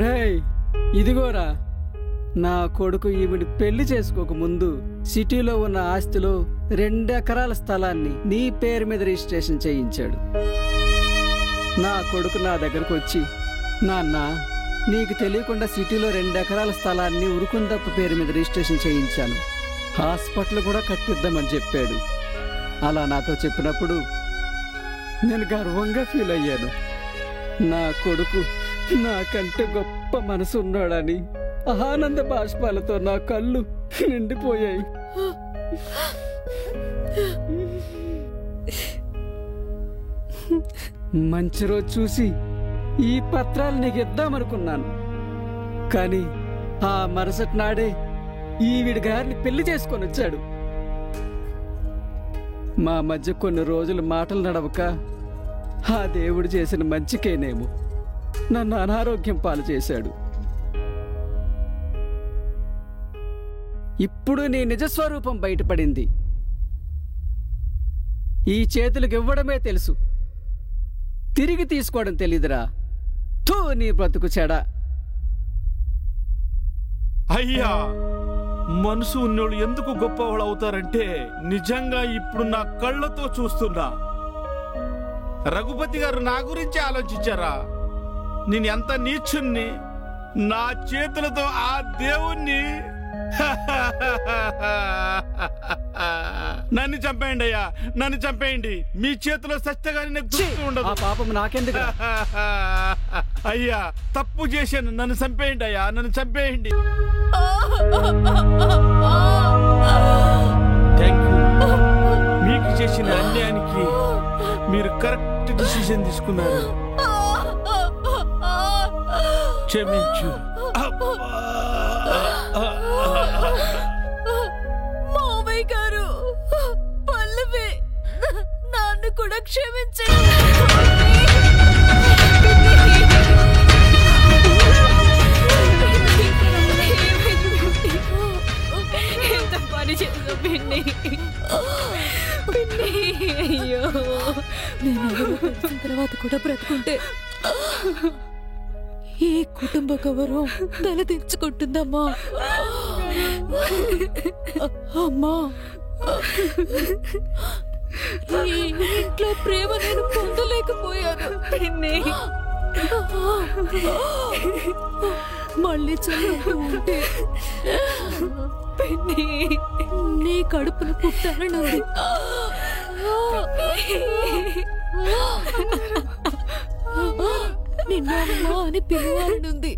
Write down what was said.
రేయ్, ఇదిగోరా నా కొడుకు ఈవిడి పెళ్లి చేసుకోక ముందు సిటీలో ఉన్న ఆస్తిలో 2 ఎకరాల స్థలాన్ని నీ పేరు మీద రిజిస్ట్రేషన్ చేయించాడు. నా కొడుకు నా దగ్గరకు వచ్చి, నాన్న నీకు తెలియకుండా సిటీలో 2 ఎకరాల స్థలాన్ని ఉరుకుందప్ప పేరు మీద రిజిస్ట్రేషన్ చేయించాను, హాస్పిటల్ కూడా కట్టిద్దామని చెప్పాడు. అలా నాతో చెప్పినప్పుడు నేను గర్వంగా ఫీల్ అయ్యాను. నా కొడుకు నాకంటే గొప్ప మనసు ఉన్నాడని ఆనంద బాష్పాలతో నా కళ్ళు నిండిపోయాయి. మంచి రోజు చూసి ఈ పత్రాలు నీకు ఇద్దామనుకున్నాను, కానీ ఆ మరుసటి నాడే ఈవిడి గారిని పెళ్లి చేసుకొని వచ్చాడు. మా మధ్య కొన్ని రోజులు మాటలు నడవక ఆ దేవుడు చేసిన మంచికేనేమో నన్ను అనారోగ్యం పాలు చేశాడు. ఇప్పుడు నీ నిజస్వరూపం బయటపడింది. ఈ చేతులకు ఇవ్వడమే తెలుసు, తిరిగి తీసుకోవడం తెలీదురా. థూ నీ బ్రతుకు చెడా. అయ్యా, మనసు ఉన్నోళ్ళు ఎందుకు గొప్పవాళ్ళు అవుతారంటే నిజంగా ఇప్పుడు నా కళ్ళతో చూస్తున్నా. రఘుపతి గారు నా గురించి ఆలోచించారా? నేను ఎంత నీచుణ్ణి, నా చేతులతో ఆ దేవుణ్ణి నన్ను చంపేయండి అయ్యా, నన్ను చంపేయండి. మీ చేతిలో సత్యగాని నాకు దృష్టి ఉండదు. ఆ పాపం నాకెందుకు? అయ్యా తప్పు చేశాను, నన్ను చంపేయండి అయ్యా, నన్ను చంపేయండి. Thank you. మీకు చేసిన అన్యాయానికి మీరు కరెక్ట్ డిసిషన్ తీసుకున్నారు. క్షమించు. మామయ్య గారు, పల్లవి నన్ను కూడా క్షమించండి. ఎంత పని చేద్దాం పిన్ని. పిన్ని అయ్యో, నేను తెలిసిన తర్వాత కూడా బ్రతుకుంటే ఈ కుటుంబ గౌరవం తల తెచ్చుకుంటుందమ్మా. అమ్మా, ఈ ఇంట్లో ప్రేమ నేను పొందలేకపోయాను పిన్ని. మళ్ళీ చదువుతూ ఉంటే పిన్ని నీ కడుపున పుట్టాలనుంది. నిన్న అమ్మా అని పిలవాలనుంది.